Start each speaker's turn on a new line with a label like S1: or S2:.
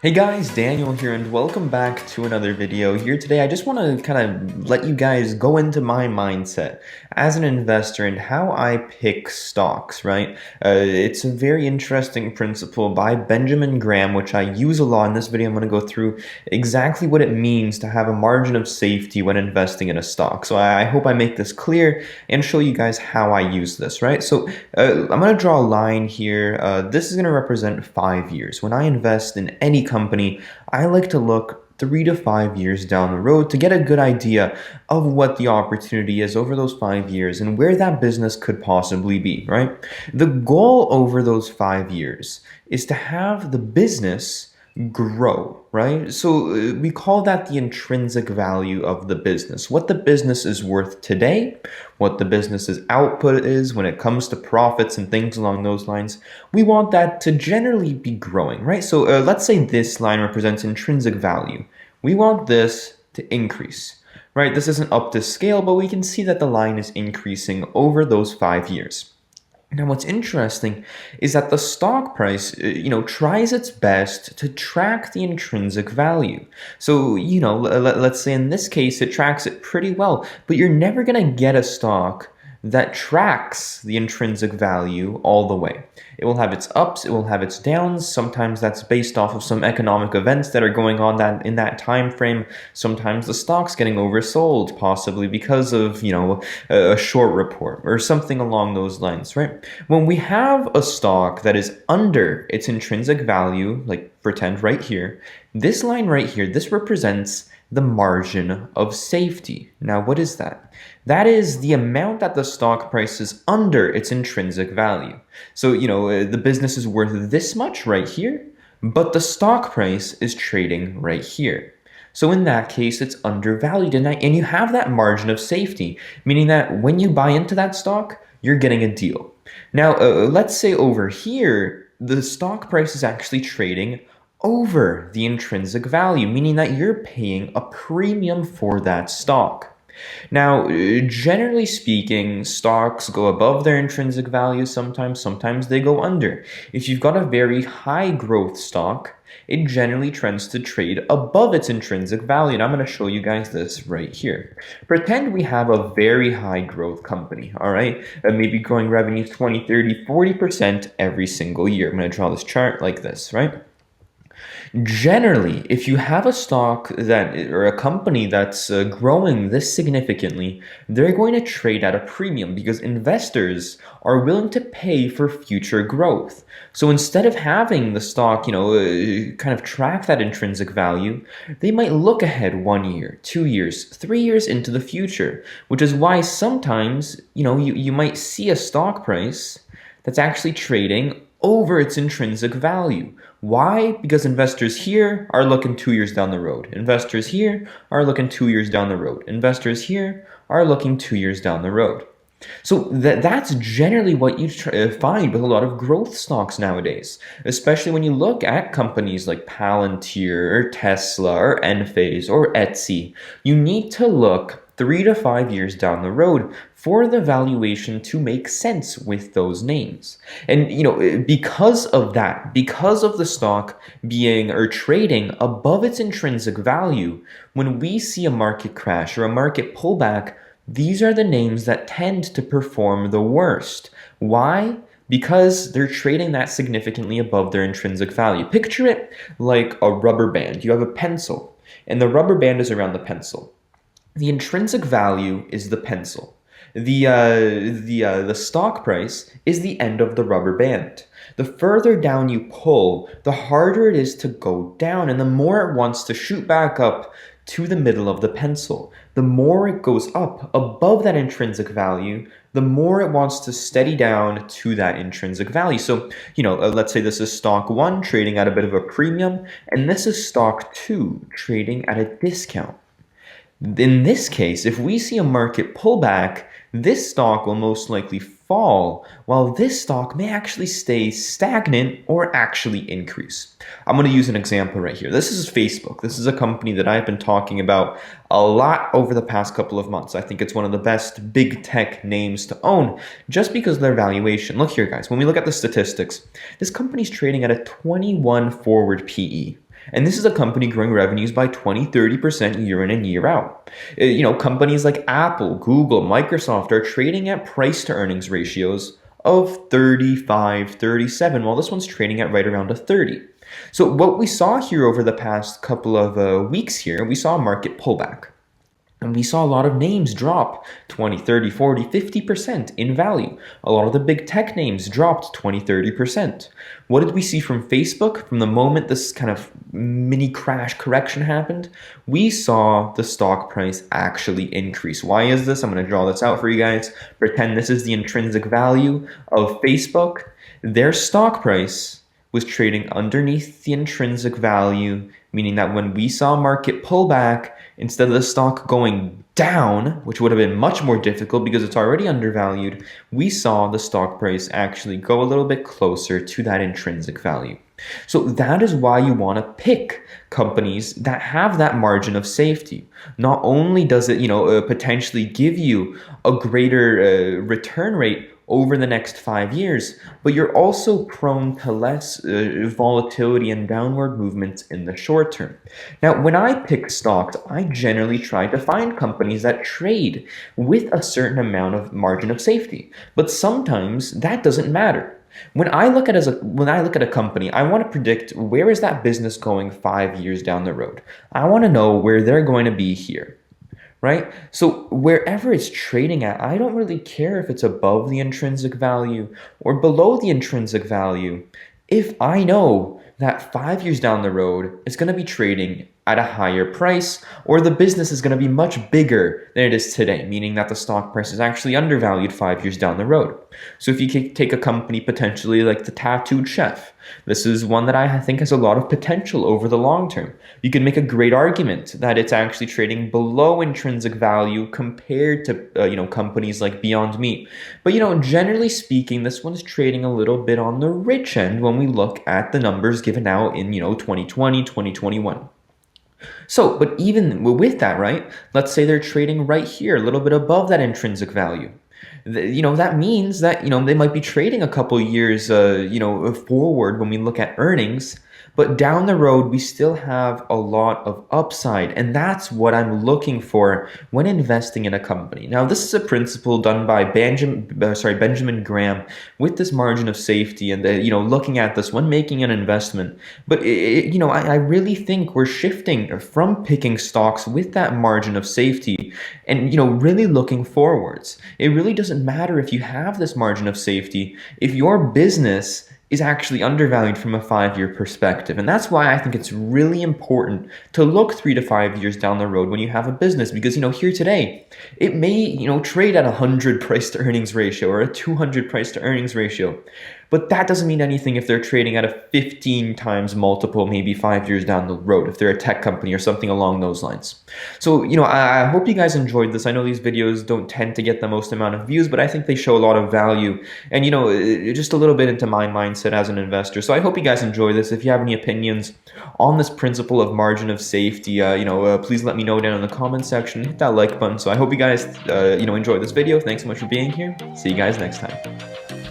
S1: Hey guys, Daniel here and welcome back to another video. Here today I just want to kind of let you guys go into my mindset as an investor and how I pick stocks, right? It's a very interesting principle by Benjamin Graham, which I use a lot. In this video I'm going to go through exactly what it means to have a margin of safety when investing in a stock. So I hope I make this clear and show you guys how I use this, right? So I'm going to draw a line here. This is going to represent 5 years. When I invest in any company, I like to look 3 to 5 years down the road to get a good idea of what the opportunity is over those 5 years and where that business could possibly be, right? The goal over those 5 years is to have the business grow, right? So we call that the intrinsic value of the business, what the business is worth today, what the business's output is when it comes to profits and things along those lines. We want that to generally be growing, right? So let's say this line represents intrinsic value. We want this to increase, right? This isn't up to scale, but we can see that the line is increasing over those 5 years. Now, what's interesting is that the stock price, tries its best to track the intrinsic value. So, let's say in this case, it tracks it pretty well, but you're never going to get a stock that tracks the intrinsic value all the way. It will have its ups, it will have its downs. Sometimes that's based off of some economic events that are going on that in that time frame. Sometimes the stock's getting oversold, possibly because of, a short report or something along those lines, right? When we have a stock that is under its intrinsic value, like pretend right here, this line right here, this represents the margin of safety. Now, what is that? That is the amount that the stock price is under its intrinsic value. So, the business is worth this much right here, but the stock price is trading right here. So in that case, it's undervalued, and you have that margin of safety, meaning that when you buy into that stock, you're getting a deal. Now, let's say over here, the stock price is actually trading over the intrinsic value, meaning that you're paying a premium for that stock. Now, generally speaking, stocks go above their intrinsic value sometimes they go under. If you've got a very high growth stock, it generally trends to trade above its intrinsic value. And I'm going to show you guys this right here. Pretend we have a very high growth company, all right? Maybe growing revenues 20, 30, 40% every single year. I'm going to draw this chart like this, right? Generally, if you have a stock that or a company that's growing this significantly, they're going to trade at a premium because investors are willing to pay for future growth. So instead of having the stock, kind of track that intrinsic value, they might look ahead 1 year, 2 years, 3 years into the future, which is why sometimes, you might see a stock price that's actually trading over its intrinsic value. Why? Because investors here are looking 2 years down the road. Investors here are looking 2 years down the road. Investors here are looking 2 years down the road. So that's generally what you find with a lot of growth stocks nowadays, especially when you look at companies like Palantir or Tesla or Enphase or Etsy. You need to look 3 to 5 years down the road for the valuation to make sense with those names. And because of that, because of the stock being or trading above its intrinsic value, when we see a market crash or a market pullback, these are the names that tend to perform the worst. Why? Because they're trading that significantly above their intrinsic value. Picture it like a rubber band. You have a pencil, and the rubber band is around the pencil. The intrinsic value is the pencil. The stock price is the end of the rubber band. The further down you pull, the harder it is to go down, and the more it wants to shoot back up to the middle of the pencil. The more it goes up above that intrinsic value, the more it wants to steady down to that intrinsic value. So, let's say this is stock 1 trading at a bit of a premium, and this is stock 2 trading at a discount. In this case, if we see a market pullback, this stock will most likely fall, while this stock may actually stay stagnant or actually increase. I'm going to use an example right here. This is Facebook. This is a company that I've been talking about a lot over the past couple of months. I think it's one of the best big tech names to own just because of their valuation. Look here, guys. When we look at the statistics, this company's trading at a 21 forward PE. And this is a company growing revenues by 20-30% year in and year out. Companies like Apple, Google, Microsoft are trading at price to earnings ratios of 35, 37, while this one's trading at right around a 30. So what we saw here over the past couple of weeks here, we saw a market pullback. And we saw a lot of names drop 20, 30, 40, 50% in value. A lot of the big tech names dropped 20, 30%. What did we see from Facebook? From the moment this kind of mini crash correction happened, we saw the stock price actually increase. Why is this? I'm going to draw this out for you guys. Pretend this is the intrinsic value of Facebook. Their stock price was trading underneath the intrinsic value, meaning that when we saw market pullback, instead of the stock going down, which would have been much more difficult because it's already undervalued, we saw the stock price actually go a little bit closer to that intrinsic value. So that is why you want to pick companies that have that margin of safety. Not only does it, potentially give you a greater return rate over the next 5 years, but you're also prone to less volatility and downward movements in the short term. Now, when I pick stocks, I generally try to find companies that trade with a certain amount of margin of safety, but sometimes that doesn't matter. When I look at a company, I want to predict where is that business going 5 years down the road. I want to know where they're going to be here. Right? So wherever it's trading at, I don't really care if it's above the intrinsic value or below the intrinsic value. If I know that 5 years down the road, it's going to be trading at a higher price, or the business is going to be much bigger than it is today, meaning that the stock price is actually undervalued 5 years down the road. So if you take a company potentially like the Tattooed Chef, this is one that I think has a lot of potential over the long term. You can make a great argument that it's actually trading below intrinsic value compared to companies like Beyond Meat. But generally speaking, this one's trading a little bit on the rich end when we look at the numbers given out in 2020, 2021. So, but even with that, right, let's say they're trading right here, a little bit above that intrinsic value. That means that, they might be trading a couple years, forward when we look at earnings, but down the road, we still have a lot of upside. And that's what I'm looking for when investing in a company. Now, this is a principle done by Benjamin Graham with this margin of safety and, looking at this when making an investment. But, I really think we're shifting from picking stocks with that margin of safety and, really looking forwards. It really doesn't matter if you have this margin of safety if your business is actually undervalued from a 5-year perspective. And that's why I think it's really important to look 3 to 5 years down the road when you have a business, because, here today, it may, trade at a 100 price to earnings ratio or a 200 price to earnings ratio. But that doesn't mean anything if they're trading at a 15 times multiple, maybe 5 years down the road, if they're a tech company or something along those lines. So, I hope you guys enjoyed this. I know these videos don't tend to get the most amount of views, but I think they show a lot of value and, just a little bit into my mindset as an investor. So I hope you guys enjoy this. If you have any opinions on this principle of margin of safety, please let me know down in the comment section. Hit that like button. So I hope you guys, enjoy this video. Thanks so much for being here. See you guys next time.